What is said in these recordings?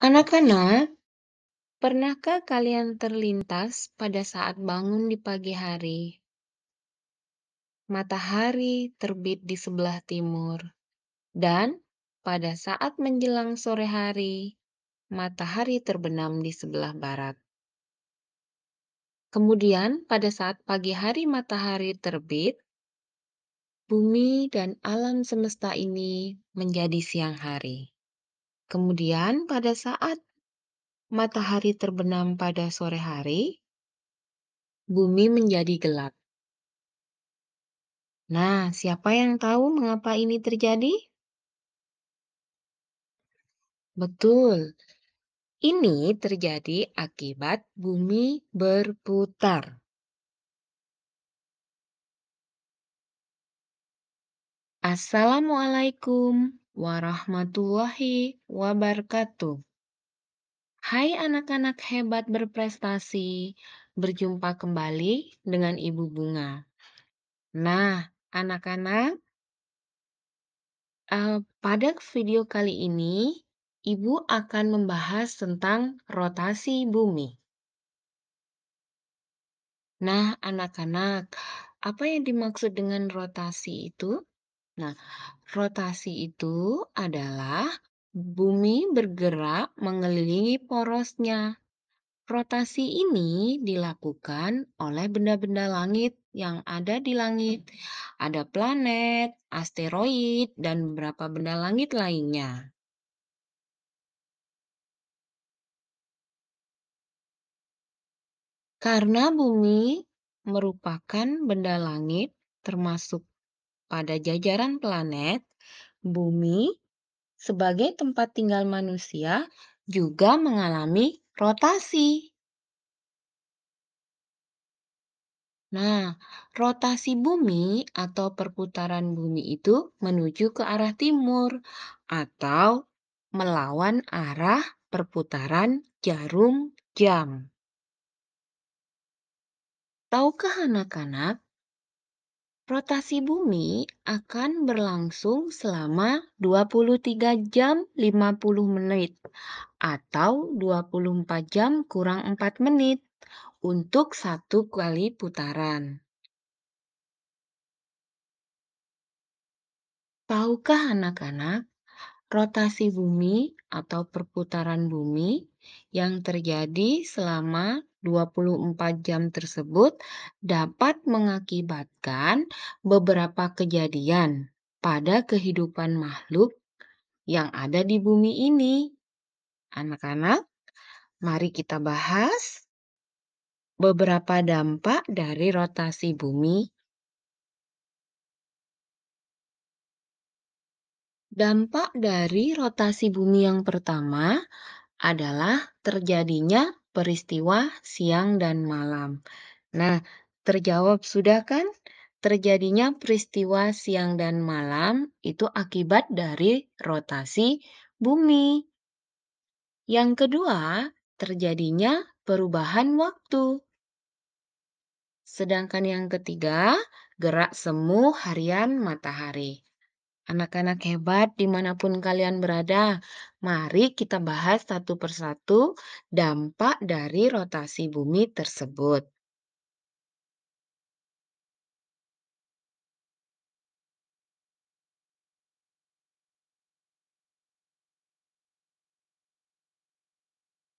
Anak-anak, pernahkah kalian terlintas pada saat bangun di pagi hari? Matahari terbit di sebelah timur, dan pada saat menjelang sore hari, matahari terbenam di sebelah barat. Kemudian, pada saat pagi hari matahari terbit, bumi dan alam semesta ini menjadi siang hari. Kemudian, pada saat matahari terbenam pada sore hari, bumi menjadi gelap. Nah, siapa yang tahu mengapa ini terjadi? Betul, ini terjadi akibat bumi berputar. Assalamualaikum warahmatullahi wabarakatuh. Hai anak-anak hebat berprestasi, berjumpa kembali dengan Ibu Bunga. Nah, anak-anak, pada video kali ini, Ibu akan membahas tentang rotasi bumi. Nah, anak-anak, apa yang dimaksud dengan rotasi itu? Nah, rotasi itu adalah bumi bergerak mengelilingi porosnya. Rotasi ini dilakukan oleh benda-benda langit yang ada di langit. Ada planet, asteroid, dan beberapa benda langit lainnya. Karena bumi merupakan benda langit, termasuk pada jajaran planet, bumi sebagai tempat tinggal manusia juga mengalami rotasi. Nah, rotasi bumi atau perputaran bumi itu menuju ke arah timur atau melawan arah perputaran jarum jam. Tahukah anak-anak, rotasi bumi akan berlangsung selama 23 jam 50 menit atau 24 jam kurang 4 menit untuk satu kali putaran. Tahukah anak-anak, rotasi bumi atau perputaran bumi yang terjadi selama 24 jam tersebut dapat mengakibatkan beberapa kejadian pada kehidupan makhluk yang ada di bumi ini. Anak-anak, mari kita bahas beberapa dampak dari rotasi bumi. Dampak dari rotasi bumi yang pertama adalah terjadinya peristiwa siang dan malam. Nah, terjawab sudah kan? Terjadinya peristiwa siang dan malam itu akibat dari rotasi bumi. Yang kedua, terjadinya perubahan waktu. Sedangkan yang ketiga, gerak semu harian matahari. Anak-anak hebat dimanapun kalian berada, mari kita bahas satu persatu dampak dari rotasi bumi tersebut.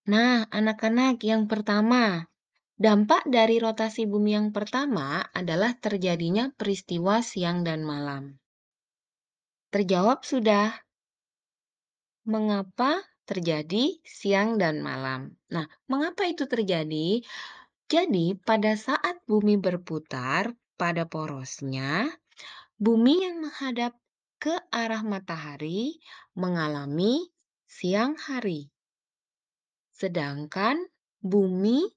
Nah, anak-anak yang pertama, dampak dari rotasi bumi yang pertama adalah terjadinya peristiwa siang dan malam. Terjawab sudah, mengapa terjadi siang dan malam? Nah, mengapa itu terjadi? Jadi, pada saat bumi berputar pada porosnya, bumi yang menghadap ke arah matahari mengalami siang hari, sedangkan bumi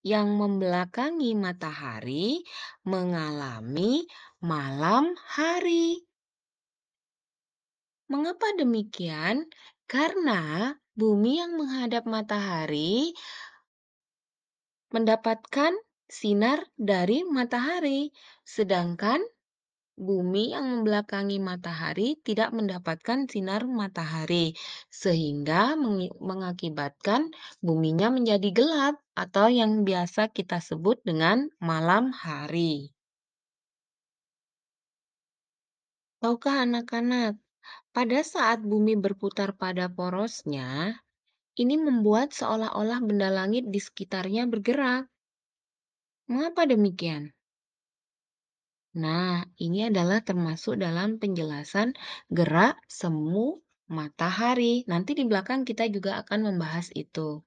yang membelakangi matahari mengalami malam hari. Mengapa demikian? Karena bumi yang menghadap matahari mendapatkan sinar dari matahari, sedangkan bumi yang membelakangi matahari tidak mendapatkan sinar matahari, sehingga mengakibatkan buminya menjadi gelap atau yang biasa kita sebut dengan malam hari. Tahukah anak-anak, pada saat bumi berputar pada porosnya, ini membuat seolah-olah benda langit di sekitarnya bergerak. Mengapa demikian? Nah, ini adalah termasuk dalam penjelasan gerak semu matahari. Nanti di belakang kita juga akan membahas itu.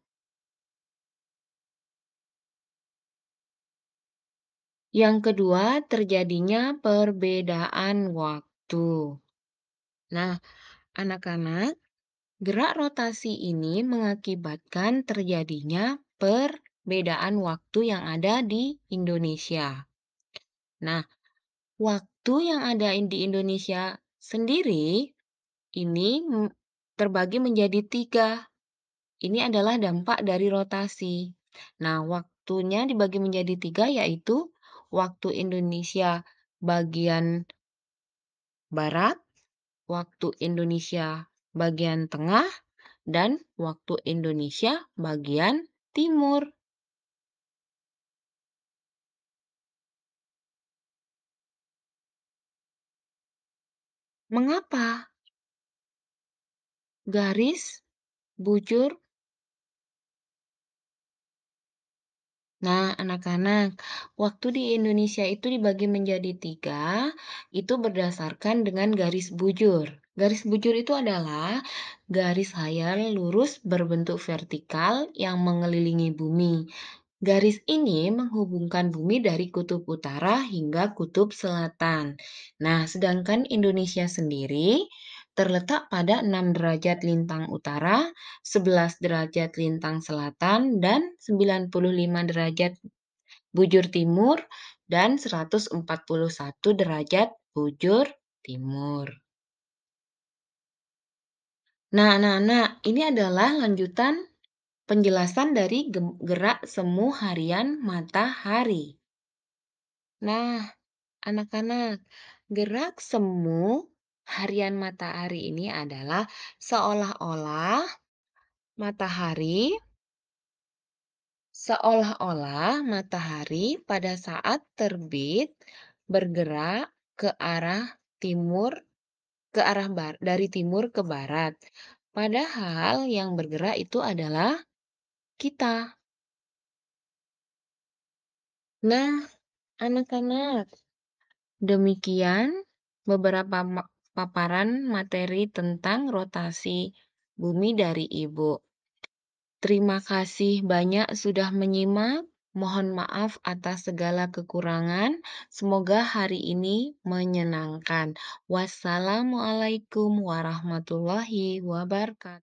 Yang kedua, terjadinya perbedaan waktu. Nah, anak-anak, gerak rotasi ini mengakibatkan terjadinya perbedaan waktu yang ada di Indonesia. Nah, waktu yang ada di Indonesia sendiri ini terbagi menjadi tiga. Ini adalah dampak dari rotasi. Nah, waktunya dibagi menjadi tiga, yaitu waktu Indonesia bagian barat, waktu Indonesia bagian tengah, dan waktu Indonesia bagian timur. Mengapa garis bujur? Nah, anak-anak, waktu di Indonesia itu dibagi menjadi tiga, itu berdasarkan dengan garis bujur. Garis bujur itu adalah garis hayal lurus berbentuk vertikal yang mengelilingi bumi. Garis ini menghubungkan bumi dari kutub utara hingga kutub selatan. Nah, sedangkan Indonesia sendiri terletak pada 6 derajat lintang utara, 11 derajat lintang selatan, dan 95 derajat bujur timur, dan 141 derajat bujur timur. Nah, anak-anak, ini adalah lanjutan penjelasan dari gerak semu harian matahari. Nah, anak-anak, gerak semu harian matahari ini adalah seolah-olah matahari matahari pada saat terbit bergerak ke arah timur, dari timur ke barat. Padahal yang bergerak itu adalah kita. Nah, anak-anak, demikian beberapa paparan materi tentang rotasi bumi dari Ibu. Terima kasih banyak sudah menyimak. Mohon maaf atas segala kekurangan. Semoga hari ini menyenangkan. Wassalamualaikum warahmatullahi wabarakatuh.